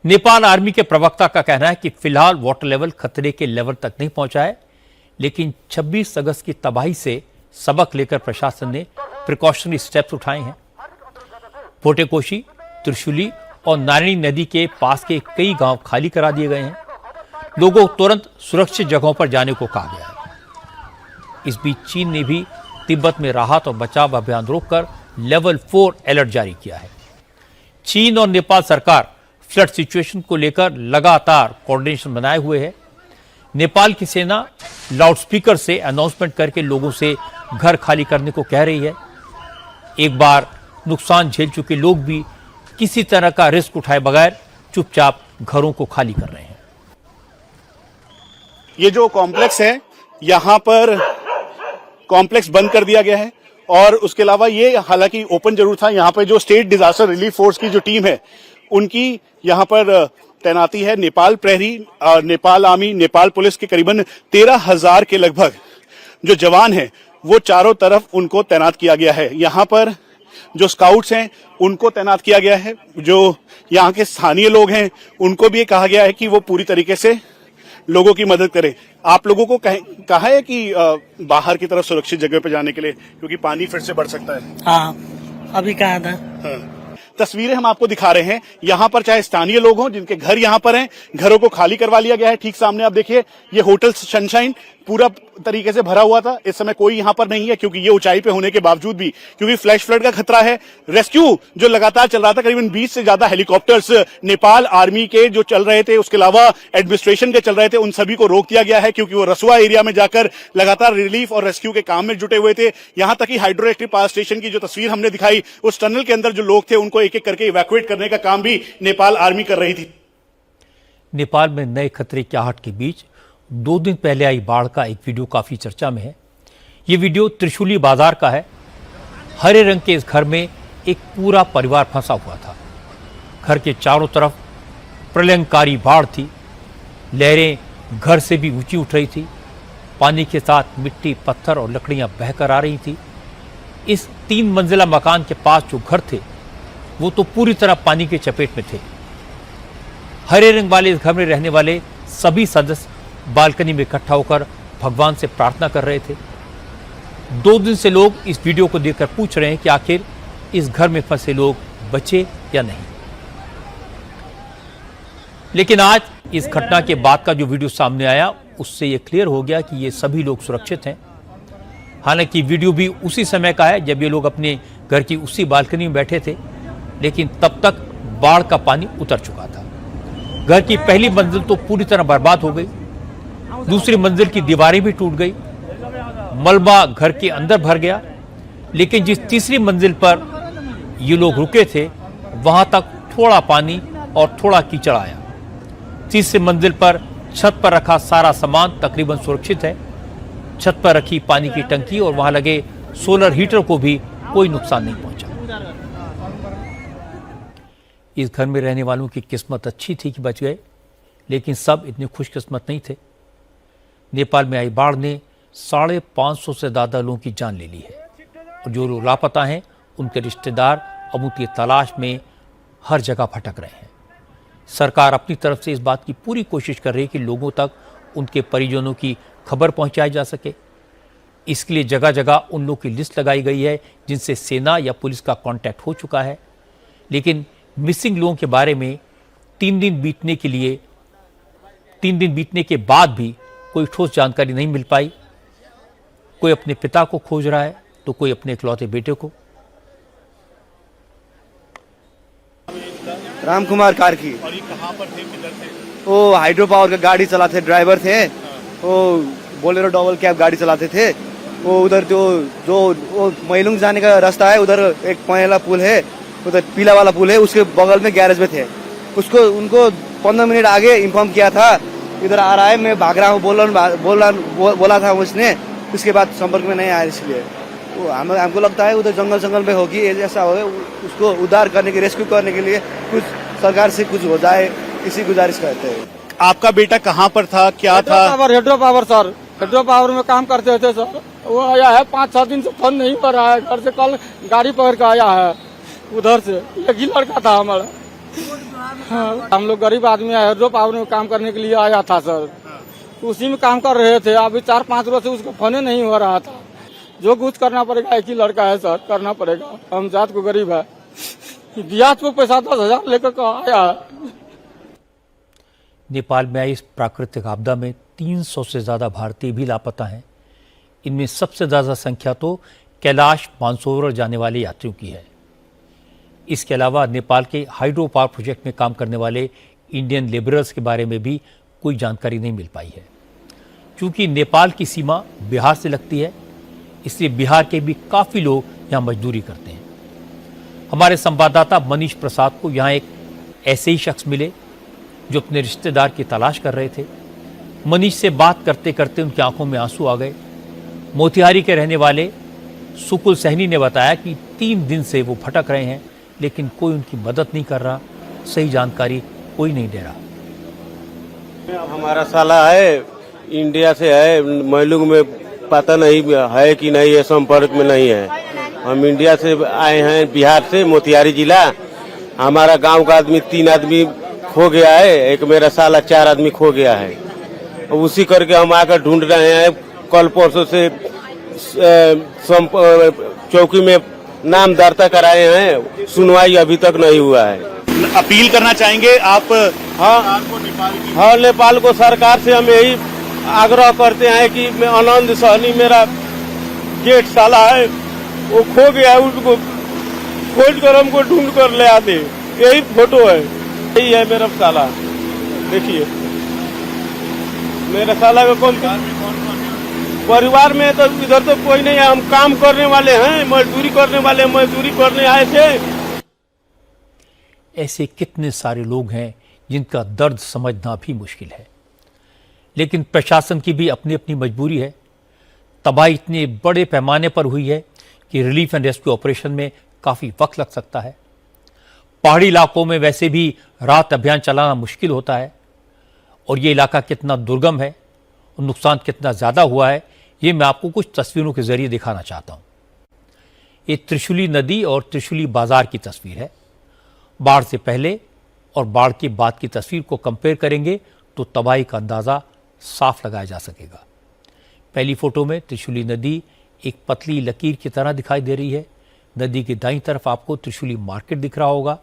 Nepal army के प्रवक्ता का कहना है कि फिलहाल वाटर लेवल खतरे के लेवल तक नहीं पहुंचा है, लेकिन 26 अगस्त की तबाही से सबक लेकर प्रशासन ने प्रिकॉशनरी स्टेप्स उठाए हैं। भोटेकोशी, त्रिशूली और नारायणी नदी के पास के कई गांव खाली करा दिए गए हैं। लोगों को तुरंत सुरक्षित जगहों पर जाने को कहा गया है। इस बीच चीन ने भी तिब्बत में राहत और बचाव अभियान रोककर लेवल 4 अलर्ट जारी किया है। चीन और नेपाल सरकार फ्लड सिचुएशन को लेकर लगातार कोऑर्डिनेशन बनाए हुए है। नेपाल की सेना लाउडस्पीकर से अनाउंसमेंट करके लोगों से घर खाली करने को कह रही है। एक बार नुकसान झेल चुके लोग भी किसी तरह का रिस्क उठाए बगैर चुपचाप घरों को खाली कर रहे हैं। ये जो कॉम्प्लेक्स है, यहाँ पर कॉम्प्लेक्स बंद कर दिया गया है और उसके अलावा ये हालांकि ओपन जरूर था। यहाँ पर जो स्टेट डिजास्टर रिलीफ फोर्स की जो टीम है उनकी यहाँ पर तैनाती है। नेपाल प्रहरी, नेपाल आर्मी, नेपाल पुलिस के करीबन 13,000 के लगभग जो जवान हैं वो चारों तरफ उनको तैनात किया गया है। यहाँ पर जो स्काउट्स हैं उनको तैनात किया गया है। जो यहाँ के स्थानीय लोग हैं उनको भी कहा गया है कि वो पूरी तरीके से लोगों की मदद करें। आप लोगों को कहा है कि बाहर की तरफ सुरक्षित जगह पे जाने के लिए, क्योंकि पानी फिर से बढ़ सकता है। हाँ, अभी कहा था। हाँ। तस्वीरें हम आपको दिखा रहे हैं। यहाँ पर चाहे स्थानीय लोग हों जिनके घर यहाँ पर हैं, घरों को खाली करवा लिया गया है। ठीक सामने आप देखिए, ये होटल सनशाइन पूरा तरीके से भरा हुआ था। इस समय कोई यहाँ पर नहीं है, क्योंकि ये ऊंचाई पे होने के बावजूद भी, क्योंकि फ्लैश फ्लड का खतरा है। रेस्क्यू जो लगातार चल रहा था, करीबन 20 से ज्यादा हेलीकॉप्टर्स नेपाल आर्मी के जो चल रहे थे, उसके अलावा एडमिनिस्ट्रेशन के चल रहे थे, उन सभी को रोक दिया गया है, क्योंकि वो रसुआ एरिया में जाकर लगातार रिलीफ और रेस्क्यू के काम में जुटे हुए थे। यहाँ तक कि हाइड्रो इलेक्ट्रिक पावर स्टेशन की जो तस्वीर हमने दिखाई, उस टनल के अंदर जो लोग थे उनको एक एक करके इवैक्यूएट करने का काम भी नेपाल आर्मी कर रही थी। नेपाल में नए खतरे की आहट के बीच 2 दिन पहले आई बाढ़ का एक वीडियो काफी चर्चा में है। ये वीडियो त्रिशूली बाजार का है। हरे रंग के इस घर में एक पूरा परिवार फंसा हुआ था। घर के चारों तरफ प्रलयंकारी बाढ़ थी। लहरें घर से भी ऊंची उठ रही थी। पानी के साथ मिट्टी, पत्थर और लकड़ियां बहकर आ रही थी। इस 3 मंजिला मकान के पास जो घर थे वो तो पूरी तरह पानी के चपेट में थे। हरे रंग वाले इस घर में रहने वाले सभी सदस्य बालकनी में इकट्ठा होकर भगवान से प्रार्थना कर रहे थे। 2 दिन से लोग इस वीडियो को देखकर पूछ रहे हैं कि आखिर इस घर में फंसे लोग बचे या नहीं। लेकिन आज इस घटना के बाद का जो वीडियो सामने आया, उससे यह क्लियर हो गया कि ये सभी लोग सुरक्षित हैं। हालांकि वीडियो भी उसी समय का है जब ये लोग अपने घर की उसी बालकनी में बैठे थे, लेकिन तब तक बाढ़ का पानी उतर चुका था। घर की पहली मंजिल तो पूरी तरह बर्बाद हो गई। दूसरी मंजिल की दीवारें भी टूट गई। मलबा घर के अंदर भर गया। लेकिन जिस तीसरी मंजिल पर ये लोग रुके थे, वहां तक थोड़ा पानी और थोड़ा कीचड़ आया। तीसरी मंजिल पर छत पर रखा सारा सामान तकरीबन सुरक्षित है। छत पर रखी पानी की टंकी और वहां लगे सोलर हीटर को भी कोई नुकसान नहीं पहुंचा। इस घर में रहने वालों की किस्मत अच्छी थी कि बच गए, लेकिन सब इतने खुशकिस्मत नहीं थे। नेपाल में आई बाढ़ ने 550 से ज्यादा लोगों की जान ले ली है और जो लोग लापता हैं उनके रिश्तेदार अब उनकी तलाश में हर जगह भटक रहे हैं। सरकार अपनी तरफ से इस बात की पूरी कोशिश कर रही है कि लोगों तक उनके परिजनों की खबर पहुंचाई जा सके। इसके लिए जगह जगह उन लोगों की लिस्ट लगाई गई है जिनसे सेना या पुलिस का कांटेक्ट हो चुका है। लेकिन मिसिंग लोगों के बारे में 3 दिन बीतने के बाद भी कोई ठोस जानकारी नहीं मिल पाई। कोई अपने पिता को खोज रहा है तो कोई अपने इकलौते बेटे को। राम कुमार कार्की। और ये कहाँ पर थे, किधर थे? वो हाइड्रो पावर का गाड़ी चलाते ड्राइवर थे। वो बोलेरो डबल कैब गाड़ी चलाते थे। वो उधर जो मैलुंग जाने का रास्ता है, उधर एक पहला पुल है, उधर पीला वाला पुल है, उसके बगल में गैरेज में थे। उनको 15 मिनट आगे इन्फॉर्म किया था इधर आ रहा है, मैं भाग रहा हूँ बोला था उसने। उसके बाद संपर्क में नहीं आया, इसलिए वो हमको लगता है उधर जंगल में होगी, ऐसा हो, उसको उद्धार करने के, रेस्क्यू करने के लिए कुछ सरकार से कुछ हो जाए, इसी गुजारिश करते हैं। आपका बेटा कहाँ पर था, क्या था? Hydro power sir, hydro power में काम करते थे सर। वो आया है 5-6 दिन से फोन नहीं कर रहा है। घर से कल गाड़ी पकड़ के आया है उधर से। एक ही लड़का था हमारा। हाँ, हम लोग गरीब आदमी है, हाइड्रो पावर में काम करने के लिए आया था सर। तो उसी में काम कर रहे थे। अभी 4-5 रोज से उसको फोन नहीं हो रहा था। जो कुछ करना पड़ेगा, एक ही लड़का है सर, करना पड़ेगा। हम जात को गरीब है, ब्याज पे पैसा 10,000 लेकर आया है। नेपाल में आई इस प्राकृतिक आपदा में 300 से ज़्यादा भारतीय भी लापता हैं। इनमें सबसे ज़्यादा संख्या तो कैलाश मानसरोवर जाने वाले यात्रियों की है। इसके अलावा नेपाल के हाइड्रो पावर प्रोजेक्ट में काम करने वाले इंडियन लेबरर्स के बारे में भी कोई जानकारी नहीं मिल पाई है। क्योंकि नेपाल की सीमा बिहार से लगती है, इसलिए बिहार के भी काफ़ी लोग यहाँ मजदूरी करते हैं। हमारे संवाददाता मनीष प्रसाद को यहाँ एक ऐसे ही शख्स मिले जो अपने रिश्तेदार की तलाश कर रहे थे। मनीष से बात करते करते उनकी आंखों में आंसू आ गए। मोतिहारी के रहने वाले सुकुल सहनी ने बताया कि 3 दिन से वो भटक रहे हैं, लेकिन कोई उनकी मदद नहीं कर रहा, सही जानकारी कोई नहीं दे रहा। हमारा साला है, इंडिया से है, मैलूंग में पता नहीं है कि नहीं है, संपर्क में नहीं है। हम इंडिया से आए हैं, बिहार से, मोतिहारी जिला। हमारा गांव का आदमी 3 आदमी खो गया है, एक मेरा साला 4 आदमी खो गया है। उसी करके हम आकर ढूंढ रहे हैं। कल परसों से चौकी में नाम दर्ता कराए हैं, सुनवाई अभी तक नहीं हुआ है। अपील करना चाहेंगे आप? हाँ, नेपाल को सरकार से हम यही आग्रह करते हैं कि आनंद सहनी मेरा जेठ साला है, वो खो गया है, उसको खोज कर हमको ढूंढ कर ले आते। यही फोटो है, यही है मेरा साला। देखिए मेरा साला का कौन परिवार में तो इधर तो कोई नहीं है। हम काम करने वाले हैं, मजदूरी करने वाले, मजदूरी करने आए थे। ऐसे कितने सारे लोग हैं जिनका दर्द समझना भी मुश्किल है, लेकिन प्रशासन की भी अपनी अपनी मजबूरी है। तबाही इतने बड़े पैमाने पर हुई है कि रिलीफ एंड रेस्क्यू ऑपरेशन में काफ़ी वक्त लग सकता है। पहाड़ी इलाकों में वैसे भी रात अभियान चलाना मुश्किल होता है, और ये इलाका कितना दुर्गम है और नुकसान कितना ज़्यादा हुआ है, ये मैं आपको कुछ तस्वीरों के जरिए दिखाना चाहता हूँ। ये त्रिशूली नदी और त्रिशूली बाजार की तस्वीर है। बाढ़ से पहले और बाढ़ के बाद की तस्वीर को कंपेयर करेंगे तो तबाही का अंदाज़ा साफ लगाया जा सकेगा। पहली फोटो में त्रिशूली नदी एक पतली लकीर की तरह दिखाई दे रही है। नदी की दाईं तरफ आपको त्रिशूली मार्केट दिख रहा होगा।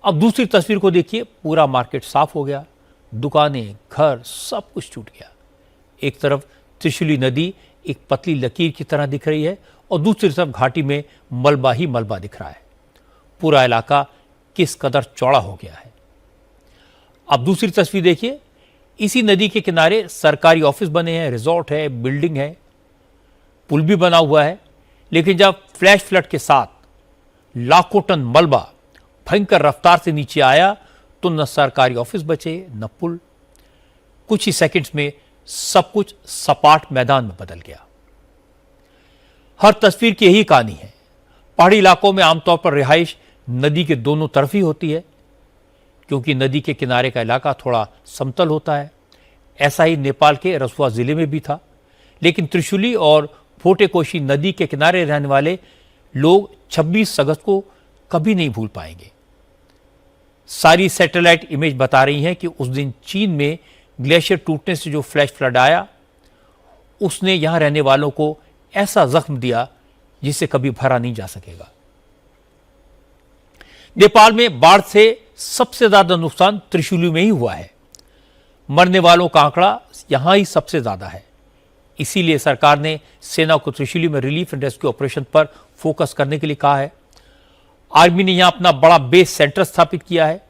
अब दूसरी तस्वीर को देखिए, पूरा मार्केट साफ हो गया, दुकानें, घर, सब कुछ छूट गया। एक तरफ त्रिशूली नदी एक पतली लकीर की तरह दिख रही है और दूसरी तरफ घाटी में मलबा ही मलबा दिख रहा है। पूरा इलाका किस कदर चौड़ा हो गया है। अब दूसरी तस्वीर देखिए, इसी नदी के किनारे सरकारी ऑफिस बने हैं, रिजॉर्ट है, बिल्डिंग है, पुल भी बना हुआ है। लेकिन जब फ्लैश फ्लड के साथ लाखों टन मलबा भयंकर रफ्तार से नीचे आया तो न सरकारी ऑफिस बचे न पुल। कुछ ही सेकंड्स में सब कुछ सपाट मैदान में बदल गया। हर तस्वीर की यही कहानी है। पहाड़ी इलाकों में आमतौर पर रिहाइश नदी के दोनों तरफ ही होती है, क्योंकि नदी के किनारे का इलाका थोड़ा समतल होता है। ऐसा ही नेपाल के रसुआ जिले में भी था। लेकिन त्रिशूली और फोटेकोशी नदी के किनारे रहने वाले लोग 26 अगस्त को कभी नहीं भूल पाएंगे। सारी सैटेलाइट इमेज बता रही हैं कि उस दिन चीन में ग्लेशियर टूटने से जो फ्लैश फ्लड आया, उसने यहां रहने वालों को ऐसा जख्म दिया जिसे कभी भरा नहीं जा सकेगा। नेपाल में बाढ़ से सबसे ज्यादा नुकसान त्रिशूली में ही हुआ है। मरने वालों का आंकड़ा यहां ही सबसे ज्यादा है। इसीलिए सरकार ने सेना को त्रिशूली में रिलीफ एंड रेस्क्यू ऑपरेशन पर फोकस करने के लिए कहा है। आर्मी ने यहां अपना बड़ा बेस सेंटर स्थापित किया है।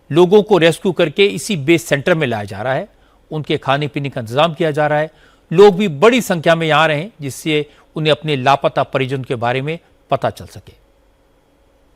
लोगों को रेस्क्यू करके इसी बेस सेंटर में लाया जा रहा है। उनके खाने पीने का इंतजाम किया जा रहा है। लोग भी बड़ी संख्या में यहां आ रहे हैं, जिससे उन्हें अपने लापता परिजन के बारे में पता चल सके।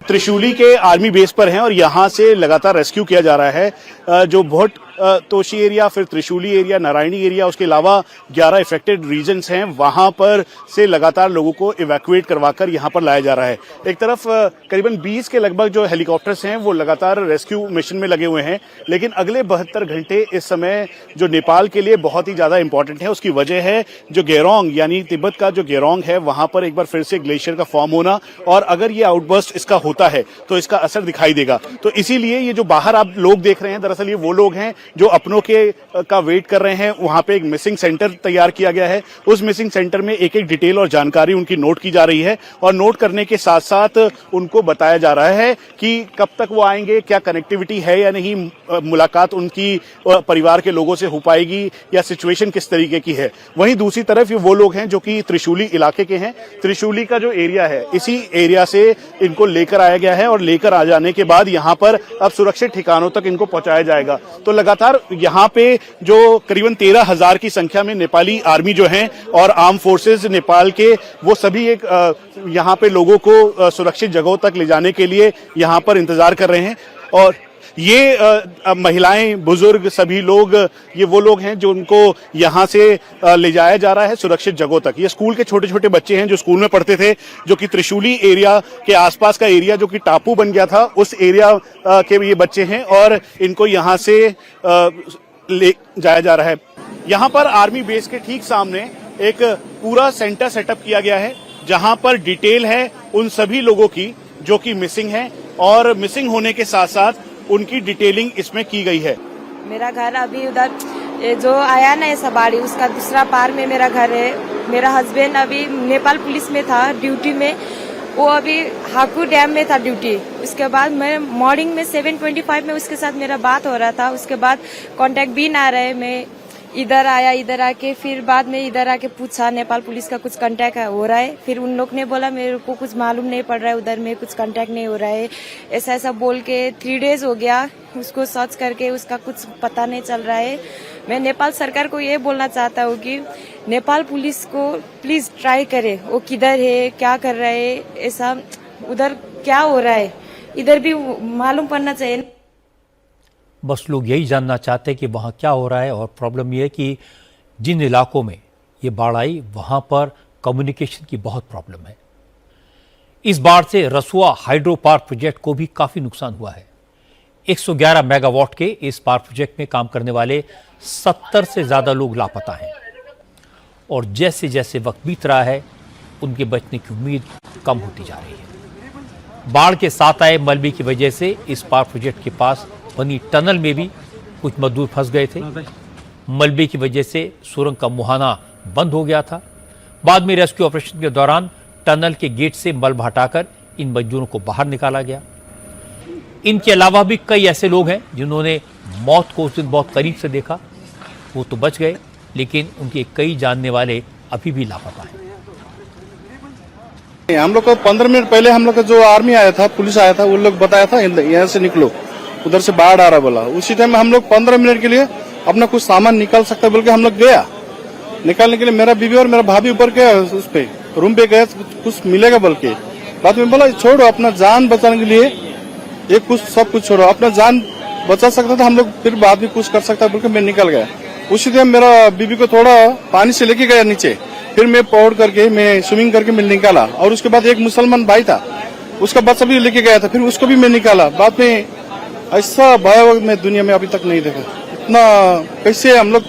त्रिशूली के आर्मी बेस पर हैं और यहां से लगातार रेस्क्यू किया जा रहा है। जो बहुत तोशी एरिया, फिर त्रिशूली एरिया, नारायणी एरिया, उसके अलावा 11 इफेक्टेड रीजन्स हैं, वहां पर से लगातार लोगों को इवैक्यूएट करवाकर यहां पर लाया जा रहा है। एक तरफ करीबन 20 के लगभग जो हेलीकॉप्टर्स हैं वो लगातार रेस्क्यू मिशन में लगे हुए हैं, लेकिन अगले 72 घंटे इस समय जो नेपाल के लिए बहुत ही ज्यादा इंपॉर्टेंट है। उसकी वजह है जो गेरोंग यानी तिब्बत का जो गेरोंग है वहां पर एक बार फिर से ग्लेशियर का फॉर्म होना, और अगर ये आउटबर्स्ट इसका होता है तो इसका असर दिखाई देगा। तो इसीलिए ये जो बाहर आप लोग देख रहे हैं, दरअसल ये वो लोग हैं जो अपनों के का वेट कर रहे हैं। वहां पे एक मिसिंग सेंटर तैयार किया गया है, उस मिसिंग सेंटर में एक एक डिटेल और जानकारी उनकी नोट की जा रही है, और नोट करने के साथ साथ उनको बताया जा रहा है कि कब तक वो आएंगे, क्या कनेक्टिविटी है या नहीं, मुलाकात उनकी परिवार के लोगों से हो पाएगी या सिचुएशन किस तरीके की है। वहीं दूसरी तरफ ये वो लोग हैं जो कि त्रिशूली इलाके के हैं। त्रिशूली का जो एरिया है, इसी एरिया से इनको लेकर आया गया है, और लेकर आ जाने के बाद यहां पर अब सुरक्षित ठिकानों तक इनको पहुंचाया जाएगा। तो लगातार यहां पे जो करीबन 13,000 की संख्या में नेपाली आर्मी जो है और आर्म फोर्सेस नेपाल के, वो सभी एक यहां पे लोगों को सुरक्षित जगहों तक ले जाने के लिए यहां पर इंतजार कर रहे हैं। और ये महिलाएं, बुजुर्ग, सभी लोग, ये वो लोग हैं जो उनको यहां से ले जाया जा रहा है सुरक्षित जगहों तक। ये स्कूल के छोटे छोटे बच्चे हैं जो स्कूल में पढ़ते थे, जो कि त्रिशूली एरिया के आसपास का एरिया जो कि टापू बन गया था, उस एरिया के ये बच्चे हैं, और इनको यहां से ले जाया जा रहा है। यहां पर आर्मी बेस के ठीक सामने एक पूरा सेंटर सेटअप किया गया है, जहां पर डिटेल है उन सभी लोगों की जो कि मिसिंग है, और मिसिंग होने के साथ साथ उनकी डिटेलिंग इसमें की गई है। मेरा घर अभी उधर ये जो आया ना, ये सबाड़ी, उसका दूसरा पार में मेरा घर है। मेरा हस्बैंड अभी नेपाल पुलिस में था ड्यूटी में, वो अभी हाकू डैम में था ड्यूटी। उसके बाद मैं मॉर्निंग में 7:25 में उसके साथ मेरा बात हो रहा था। उसके बाद कांटेक्ट भी ना रहे, मैं इधर आया, इधर आके फिर बाद में इधर आके पूछा नेपाल पुलिस का कुछ कांटेक्ट हो रहा है। फिर उन लोग ने बोला मेरे को कुछ मालूम नहीं पड़ रहा है, उधर में कुछ कांटेक्ट नहीं हो रहा है, ऐसा ऐसा बोल के 3 डेज हो गया उसको सर्च करके, उसका कुछ पता नहीं चल रहा है। मैं नेपाल सरकार को ये बोलना चाहता हूँ कि नेपाल पुलिस को प्लीज ट्राई करे, वो किधर है, क्या कर रहा है, ऐसा उधर क्या हो रहा है, इधर भी मालूम पड़ना चाहिए। बस लोग यही जानना चाहते हैं कि वहाँ क्या हो रहा है। और प्रॉब्लम ये है कि जिन इलाकों में ये बाढ़ आई वहाँ पर कम्युनिकेशन की बहुत प्रॉब्लम है। इस बाढ़ से रसुआ हाइड्रो पावर प्रोजेक्ट को भी काफ़ी नुकसान हुआ है। 111 मेगावाट के इस पावर प्रोजेक्ट में काम करने वाले 70 से ज़्यादा लोग लापता हैं, और जैसे जैसे वक्त बीत रहा है उनके बचने की उम्मीद कम होती जा रही है। बाढ़ के साथ आए मलबे की वजह से इस पावर प्रोजेक्ट के पास बनी टनल में भी कुछ मजदूर फंस गए थे। मलबे की वजह से सुरंग का मुहाना बंद हो गया था। बाद में रेस्क्यू ऑपरेशन के दौरान टनल के गेट से मलबा हटाकर इन मजदूरों को बाहर निकाला गया। इनके अलावा भी कई ऐसे लोग हैं जिन्होंने मौत को उस दिन बहुत करीब से देखा, वो तो बच गए, लेकिन उनके कई जानने वाले अभी भी लापता हैं। हम लोग को 15 मिनट पहले हम लोग का जो आर्मी आया था, पुलिस आया था, वो लोग बताया था यहाँ से निकलो, उधर से बाढ़ आ रहा बोला। उसी टाइम में हम लोग 15 मिनट के लिए अपना कुछ सामान निकाल सकता है बोल के हम लोग गया। निकालने के लिए मेरा बीवी और मेरा भाभी ऊपर गया, उस पे रूम पे गया, कुछ मिलेगा बोल के। बाद में बोला छोड़ो, अपना जान बचाने के लिए ये कुछ सब कुछ छोड़ो, अपना जान बचा सकता था हम लोग, फिर बाद में कुछ कर सकता बोल के मैं निकल गया। उसी टाइम मेरा बीवी को थोड़ा पानी से लेके गया नीचे, फिर मैं पौड़ करके मैं स्विमिंग करके मैं निकाला। और उसके बाद एक मुसलमान भाई था, उसका बच्चा भी लेके गया था, फिर उसको भी मैं निकाला। बाद में ऐसा भयावह मैं दुनिया में अभी तक नहीं देखा। इतना कैसे हम लोग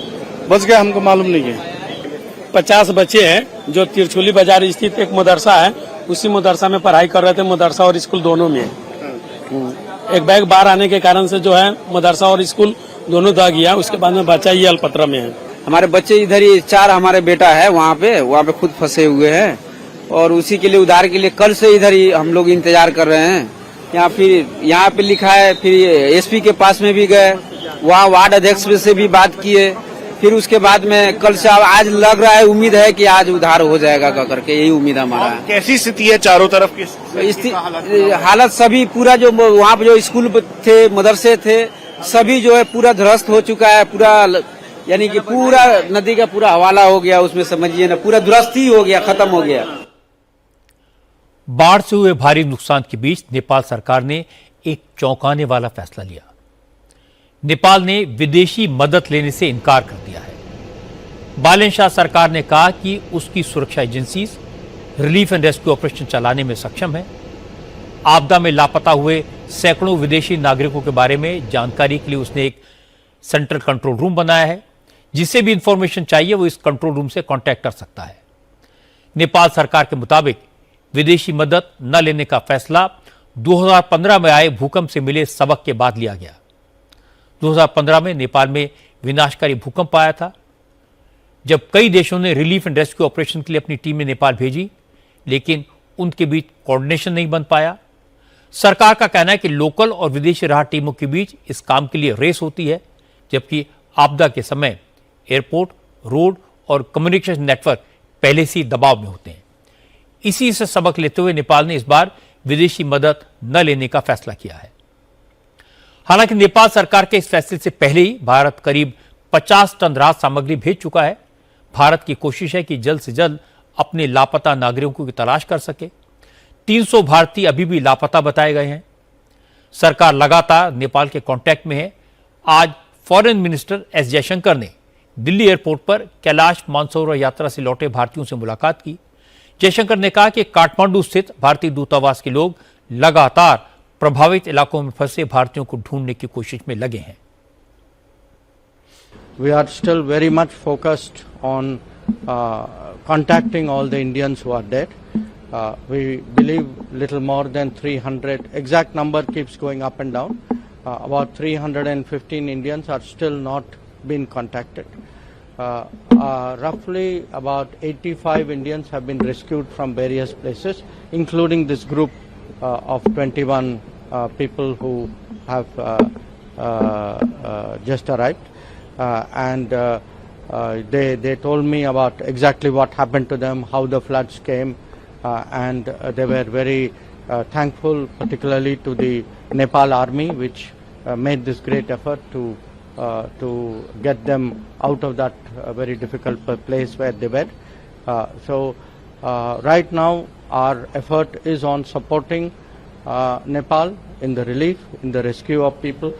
बच गए हमको मालूम नहीं है। 50 बच्चे हैं जो तिरछुली बाजार स्थित एक मदरसा है, उसी मदरसा में पढ़ाई कर रहे थे। मदरसा और स्कूल दोनों में एक बैग बाहर आने के कारण से जो है मदरसा और स्कूल दोनों दह गया। उसके बाद में बच्चा ये अल्पत्रा में है। हमारे बच्चे इधर ही 4 हमारे बेटा है वहाँ पे खुद फंसे हुए हैं, और उसी के लिए उधार के लिए कल से इधर ही हम लोग इंतजार कर रहे हैं। यहाँ पे लिखा है, फिर एसपी के पास में भी गए, वहाँ वार्ड अध्यक्ष से भी बात किए। फिर उसके बाद में कल से आज लग रहा है, उम्मीद है कि आज उधार हो जाएगा करके, यही उम्मीद हमारा है। कैसी स्थिति है चारों तरफ की? हालत सभी पूरा जो वहाँ पे जो स्कूल थे, मदरसे थे, सभी जो है पूरा ध्वस्त हो चुका है। पूरा यानी कि पूरा नदी का पूरा हवाला हो गया, उसमें समझिए ना पूरा ध्वस्त ही हो गया, खत्म हो गया। बाढ़ से हुए भारी नुकसान के बीच नेपाल सरकार ने एक चौंकाने वाला फैसला लिया। नेपाल ने विदेशी मदद लेने से इनकार कर दिया है। बालन शाह सरकार ने कहा कि उसकी सुरक्षा agency relief and rescue operation चलाने में सक्षम है। आपदा में लापता हुए सैकड़ों विदेशी नागरिकों के बारे में जानकारी के लिए उसने एक सेंट्रल कंट्रोल रूम बनाया है। जिसे भी इंफॉर्मेशन चाहिए वो इस कंट्रोल रूम से कांटेक्ट कर सकता है। नेपाल सरकार के मुताबिक विदेशी मदद न लेने का फैसला 2015 में आए भूकंप से मिले सबक के बाद लिया गया। 2015 में नेपाल में विनाशकारी भूकंप आया था, जब कई देशों ने रिलीफ एंड रेस्क्यू ऑपरेशन के लिए अपनी टीमें नेपाल भेजी, लेकिन उनके बीच कोऑर्डिनेशन नहीं बन पाया। सरकार का कहना है कि लोकल और विदेशी राहत टीमों के बीच इस काम के लिए रेस होती है, जबकि आपदा के समय एयरपोर्ट, रोड और कम्युनिकेशन नेटवर्क पहले से ही दबाव में होते हैं। इसी से सबक लेते हुए नेपाल ने इस बार विदेशी मदद न लेने का फैसला किया है। हालांकि नेपाल सरकार के इस फैसले से पहले ही भारत करीब 50 टन राहत सामग्री भेज चुका है। भारत की कोशिश है कि जल्द से जल्द अपने लापता नागरिकों की तलाश कर सके। 300 भारतीय अभी भी लापता बताए गए हैं। सरकार लगातार नेपाल के कांटेक्ट में है। आज फॉरेन मिनिस्टर एस जयशंकर ने दिल्ली एयरपोर्ट पर कैलाश मानसरोवर यात्रा से लौटे भारतीयों से मुलाकात की। जयशंकर ने कहा कि काठमांडू स्थित भारतीय दूतावास के लोग लगातार प्रभावित इलाकों में फंसे भारतीयों को ढूंढने की कोशिश में लगे हैं। We are still very much focused on contacting all the Indians who are dead. We believe little more than 300, exact number keeps going up and down. About 315 Indians are still not been contacted. Roughly about 85 Indians have been rescued from various places, including this group of 21 people who have just arrived. They told me about exactly what happened to them, how the floods came, and they were very thankful, particularly to the Nepal army, which made this great effort to get them out of that very difficult place where they were. Right now our effort is on supporting Nepal in the relief, in the rescue of people.